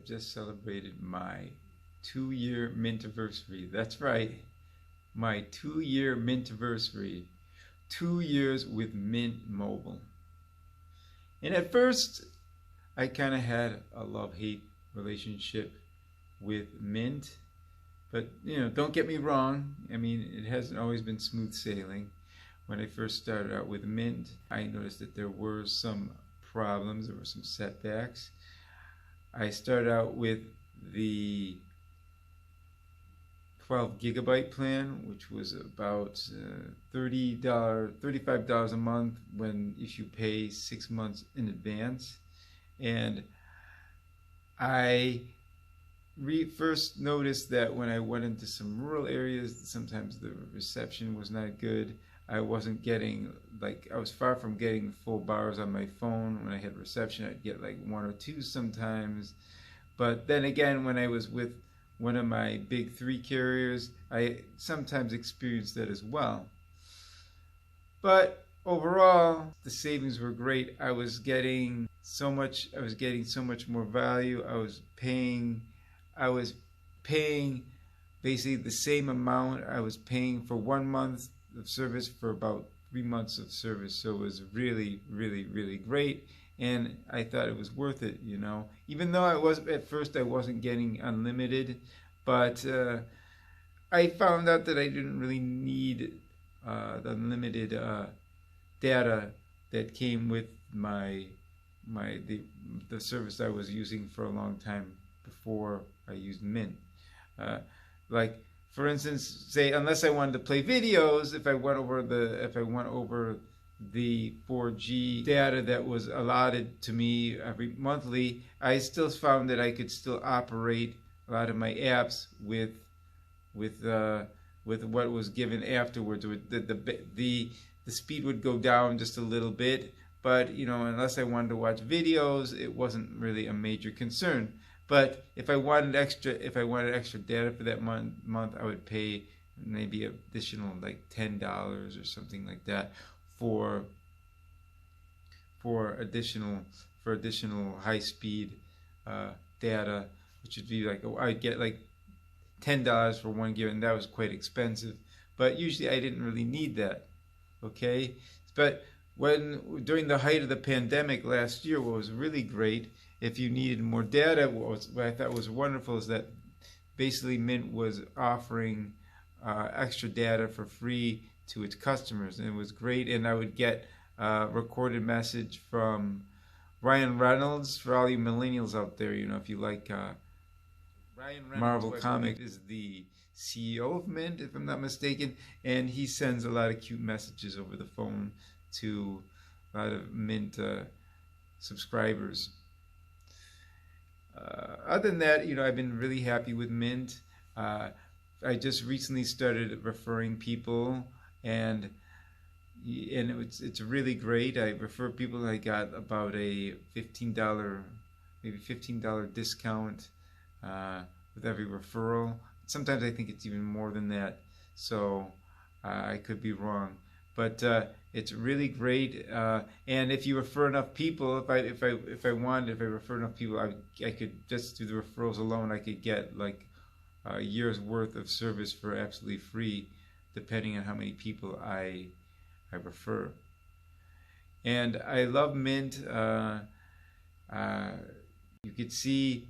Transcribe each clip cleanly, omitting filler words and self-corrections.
have just celebrated my 2-year Mintiversary. That's right, my 2-year Mintiversary. 2 years with Mint Mobile. And at first, I kind of had a love-hate relationship with Mint. But, don't get me wrong. I mean, it hasn't always been smooth sailing. When I first started out with Mint, I noticed that there were some problems, there were some setbacks. I started out with the 12 gigabyte plan, which was about $35 a month if you pay 6 months in advance. And I first noticed that when I went into some rural areas, sometimes the reception was not good. I wasn't getting, I was far from getting full bars on my phone. When I had reception, I'd get like 1 or 2 sometimes. But then again, when I was with one of my big 3 carriers, I sometimes experienced that as well. But overall, the savings were great. I was getting so much more value. I was paying basically the same amount I was paying for 1 month of service for about 3 months of service. So it was really, really, really great. And I thought it was worth it, Even though at first I wasn't getting unlimited, but I found out that I didn't really need the unlimited data that came with the service I was using for a long time before I used Mint. For instance, say unless I wanted to play videos, if I went over the 4G data that was allotted to me every monthly, I still found that I could still operate a lot of my apps with what was given afterwards. The speed would go down just a little bit, but unless I wanted to watch videos, it wasn't really a major concern. But if I wanted extra data for that month, I would pay maybe additional $10 or something like that for additional high speed data, which would be I'd get $10 for 1 gig, and that was quite expensive. But usually I didn't really need that. Okay, but during the height of the pandemic last year, what was really great, if you needed more data, what I thought was wonderful is that basically Mint was offering extra data for free to its customers, and it was great. And I would get a recorded message from Ryan Reynolds. For all you millennials out there, if you like Marvel Comics, is the CEO of Mint, if I'm not mistaken, and he sends a lot of cute messages over the phone to a lot of Mint subscribers. Other than that, I've been really happy with Mint. I just recently started referring people, and it's really great. I refer people, and I got about a $15 discount with every referral. Sometimes I think it's even more than that, so I could be wrong. But it's really great, and if you refer enough people, if I refer enough people, I could, just through the referrals alone, I could get a year's worth of service for absolutely free, depending on how many people I refer. And I love Mint. You could see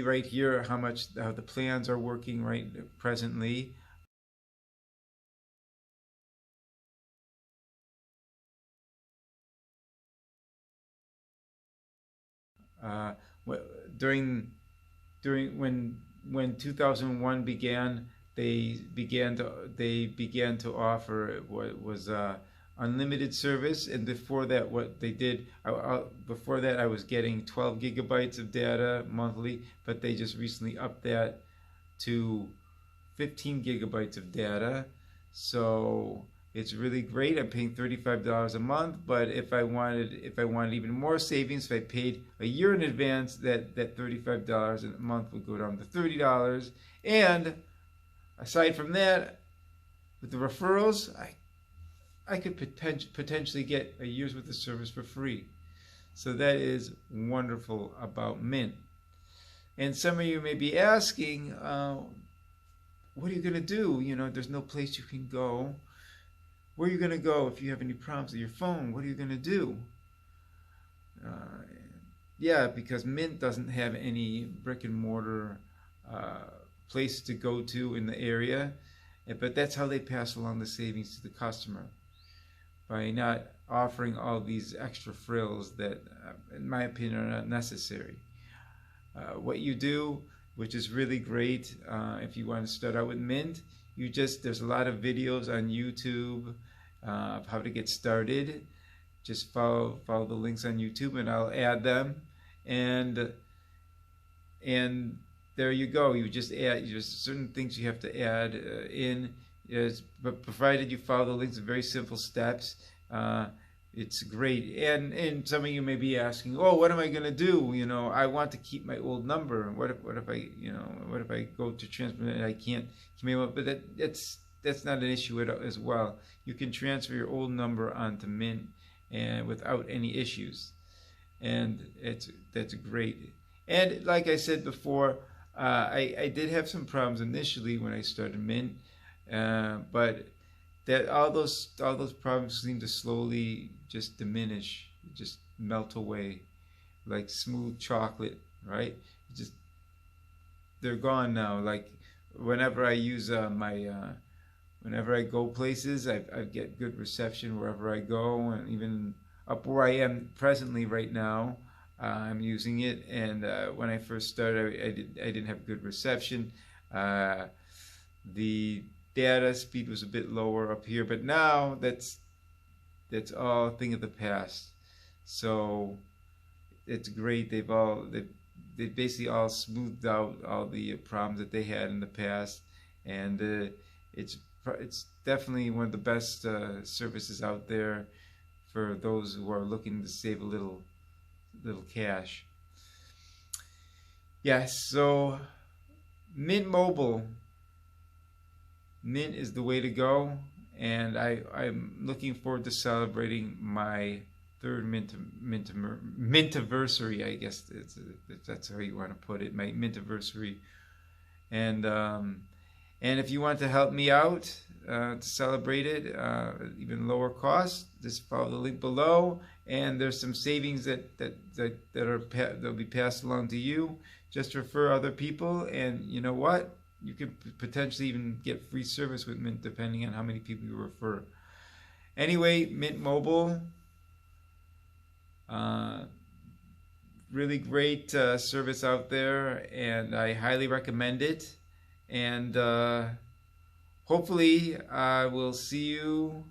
right here how the plans are working right presently. When 2001 began, they began to offer what was unlimited service, and before that, what they did before that, I was getting 12 gigabytes of data monthly, but they just recently upped that to 15 gigabytes of data. So it's really great. I'm paying $35 a month, but if I wanted even more savings, if I paid a year in advance, that $35 a month would go down to $30. And aside from that, with the referrals, I could potentially get a year's worth of service for free. So that is wonderful about Mint. And some of you may be asking, what are you going to do? You know, there's no place you can go. Where are you going to go if you have any problems with your phone? What are you going to do? Yeah, because Mint doesn't have any brick and mortar place to go to in the area. But that's how they pass along the savings to the customer, by not offering all these extra frills that, in my opinion, are not necessary. What you do, which is really great, if you want to start out with Mint, there's a lot of videos on YouTube of how to get started. Just follow the links on YouTube, and I'll add them, and there you go. You just add, there's certain things you have to add in, but provided you follow the links, very simple steps. It's great. And some of you may be asking, oh, what am I going to do? You know, I want to keep my old number. What if I, you know, what if I go to transfer and I can't but that's not an issue as well. You can transfer your old number onto Mint and without any issues, and that's great. And like I said before, I did have some problems initially when I started Mint, but that all those problems seem to slowly just diminish, just melt away like smooth chocolate, right? They're gone now. Like whenever I use whenever I go places, I get good reception wherever I go, and even up where I am presently right now, I'm using it. And when I first started, I didn't have good reception. The data speed was a bit lower up here, but now that's all a thing of the past. So it's great. They basically all smoothed out all the problems that they had in the past, and it's definitely one of the best services out there for those who are looking to save a little cash. Yes, so Mint Mobile. Mint is the way to go, and I'm looking forward to celebrating my third Mintiversary, I guess that's how you want to put it, my Mintiversary. And if you want to help me out to celebrate it, even lower cost, just follow the link below, and there's some savings that'll be passed along to you. Just refer other people, and you know what? You could potentially even get free service with Mint depending on how many people you refer. Anyway, Mint Mobile, really great service out there, and I highly recommend it. And hopefully I will see you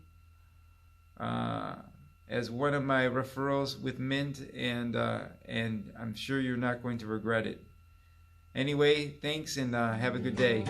as one of my referrals with Mint, and I'm sure you're not going to regret it. Anyway, thanks, and have a good day.